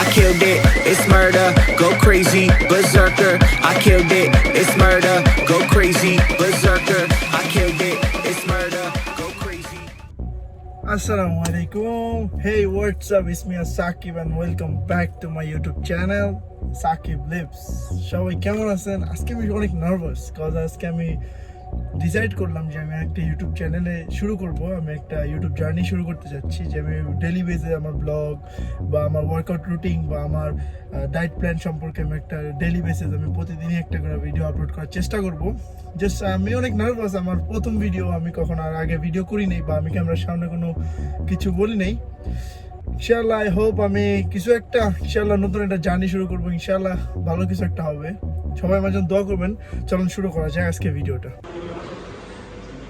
I killed it, it's murder, go crazy, berserker. I killed it, it's murder, go crazy, berserker. I killed it, it's murder, go crazy. Assalamualaikum. Hey, what's up? It's me Saqib and welcome back to my YouTube channel Saqib Lives. সবাই কেমন আছেন? আজকে আমি অনেক nervous কারণ আজকে আমি decide করলাম যে আমি একটা ইউটিউব চ্যানেলে শুরু করব। আমি একটা ইউটিউব জার্নি শুরু করতে যাচ্ছি যে আমি ডেইলি বেসে আমার ব্লগ বা আমার ওয়ার্কআউট রুটিন বা আমার ডায়েট প্ল্যান সম্পর্কে আমি একটা ডেইলি বেসে আমি প্রতিদিনই একটা করে ভিডিও আপলোড করার চেষ্টা করব। জাস্ট আমি অনেক নার্ভাস, আমার প্রথম ভিডিও, আমি কখনো আর আগে ভিডিও করি নাই বা আমি ক্যামেরার সামনে কোনো কিছু বলি নাই। ইনশাআল্লাহ আই হোপ আমি কিছু একটা ইনশাআল্লাহ নতুন একটা জার্নি শুরু করবো, ইনশাআল্লাহ ভালো কিছু একটা হবে। সবাই আমার জন্য দোয়া করবেন। চলুন শুরু করা যায় আজকে ভিডিওটা।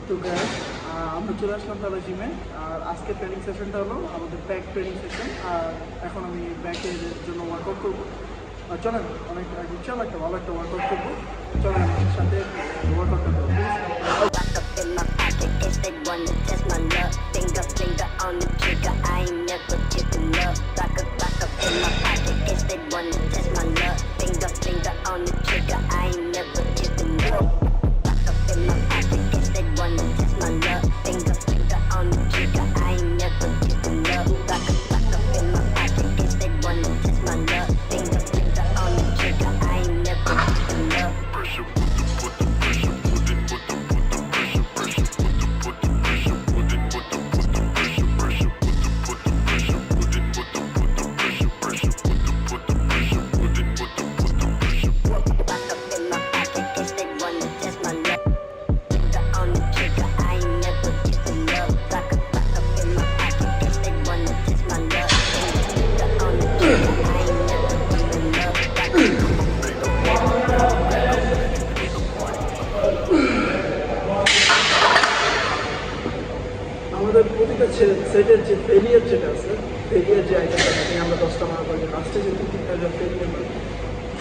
তো গাইস, আমরা চলে আসলাম তাহলে জিমে। আর আজকে ট্রেনিং সেশনটা হলো আমাদের ব্যাক ট্রেনিং সেশন। আর এখন আমি ব্যাকের জন্য ওয়ার্কআউট করবো। চলেন অনেক ইনশাআল্লাহ একটা ভালো একটা ওয়ার্কআউট করবো। চলেন আমার সাথে ওয়ার্কআউটটা করবো। They wanna test my luck. Finger on the trigger. I ain't never giving up. Lock up in my pocket. Guess they wanna test my luck. Finger on the trigger. I ain't never giving up. Lock up in my pocket. Guess they wanna test my luck. Finger on the trigger. I ain't never giving up. Lock up in my pocket. Guess they wanna test my luck. Finger on the trigger. I ain't never giving up. Pressure, put the pressure, put the pressure, pressure, put the pressure, put the pressure, put the pressure, pressure, put the pressure, put the pressure, pressure, put the pressure, put the pressure. Lock up in my pocket, guess they wanna test my luck. Finger on the trigger, I ain't never giving up. Lock up in my pocket, guess they wanna test my luck. Finger on the trigger, I ain't never giving up. আমাদের প্রতিটা সেটের যে failure যেটা আছে, failure যে আইটেমটা থাকে, আমরা 10টা মারা করি, লাস্টে যে 3টা যে ফেলিয়ার হয়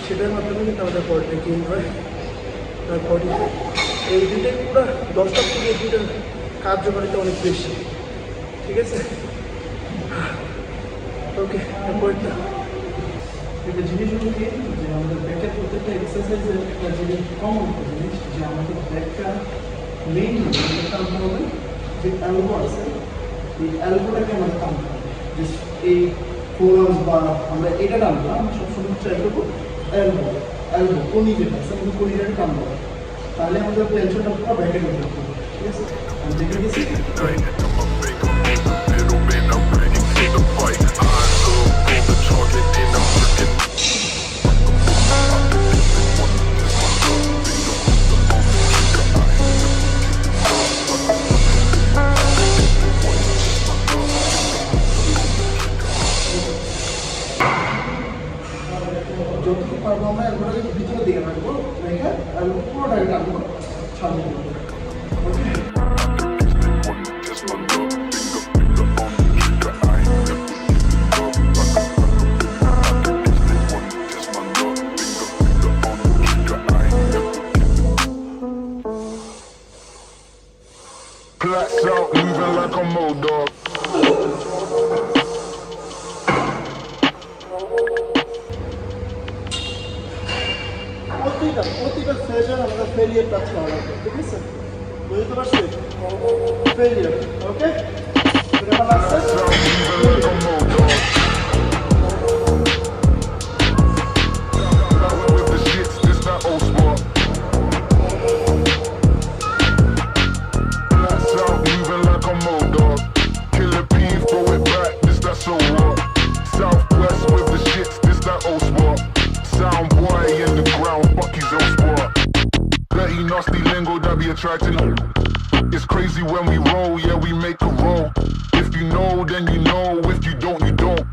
সেটার মাধ্যমে কিন্তু আমাদের বডিটা গেইন হয়। তার বডি এই দুইটাই পুরো 10টার থেকে এই দুইটার কার্যকারিতা অনেক বেশি, ঠিক আছে? ওকে, পয়েন্টটা একটা জিনিস হলো কি যে আমাদের ব্যাকের প্রত্যেকটা এক্সারসাইজের একটা জিনিস কমন জিনিস যে আমাদের ব্যাকটা মেইনলি টানতে হবে যে অ্যালবো আছে, এই অ্যালবোটাকে আমাদের টানতে হবে। এই ফোরামস বা আমরা এটা টানবো না, আমরা সবসময় ট্রাই করবো অ্যালবো কোনি যেটা আছে আমাদের কোনিটাকে টানবো, তাহলে আমাদের টেনশনটা পুরো ব্যাকে ঢুকে যাবে, ঠিক আছে? আমি দেখে গেছি Middleman, I'm ready for the fight. Eyes up on the target, and I'm looking. যতটুকু পারবো আমরা অ্যালবোটাকে ভিতরের দিকে রাখবো, রেখে অ্যালবো পুরোটাকে টানবো, ছাড়বো। ওকে, Test my luck, finger on the trigger. I ain't never giving up. Test my luck, finger on the trigger. I ain't never giving up. Blacks out, moving like a mold dog. প্রতিটা session আমাদের failure touch করা লাগবে, ঠিক আছে? বুঝতে পারছি? Failure, okay? Blacks out, moving like a mold dog. With the shits, this that old sport. Blacks out, moving like a mold dog. Killer P, throw it back, this that so what? Southwest with the shits, this that old sport. Sound boy in the ground, fuck his old sport. Dirty nasty lingo that be attracting. It's crazy when we roll, yeah we make a roll. If you know, then you know. If you don't, you don't.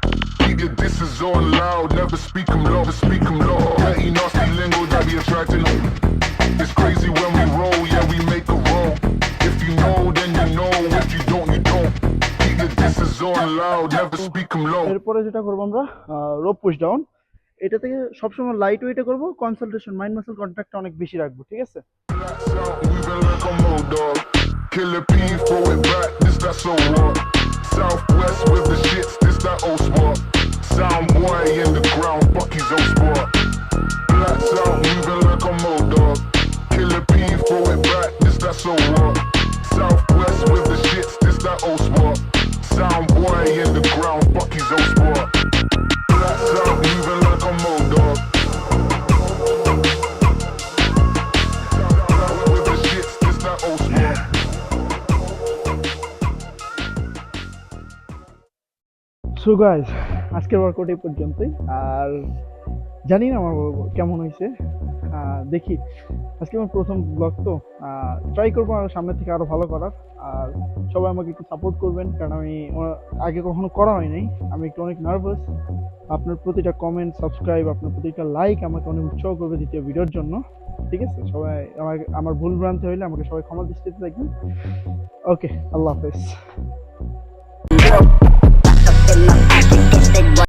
Keep your disses on loud, never speak 'em low, speak 'em low. Dirty nasty lingo that be attracting. It's crazy when we roll, yeah we make a roll. If you know, then you know. If you don't, you don't. Keep your disses on loud, never speak 'em low. এরপরে যেটা করবো আমরা rope push down. এটা থেকে সবসময় light ওয়েটে করবো, concentration mind muscle কন্ট্যাক্টটা অনেক বেশি রাখবো, ঠিক আছে? Blacks out, moving like a mold dog. Killer P, throw it back, this that so what? Southwest with the shits, this that old spot. Sound boy in so guys, আজকের workout এই পর্যন্তই। আর জানি না আমার কেমন হয়েছে, দেখি। আজকে আমার প্রথম ব্লগ, তো ট্রাই করবো আর সামনে থেকে আরো ভালো করার। আর সবাই আমাকে একটু সাপোর্ট করবেন, কারণ আমি আগে কখনো করা হয় নাই, আমি একটু অনেক নার্ভাস। আপনার প্রতিটা কমেন্ট, সাবস্ক্রাইব, আপনার প্রতিটা লাইক আমাকে অনেক উৎসাহ করবে দ্বিতীয় ভিডিওর জন্য। ঠিক আছে, সবাই আমার ভুল ভ্রান্তি হইলে আমাকে সবাই ক্ষমা দৃষ্টিতে দেখবেন। ওকে, আল্লাহ হাফেজ।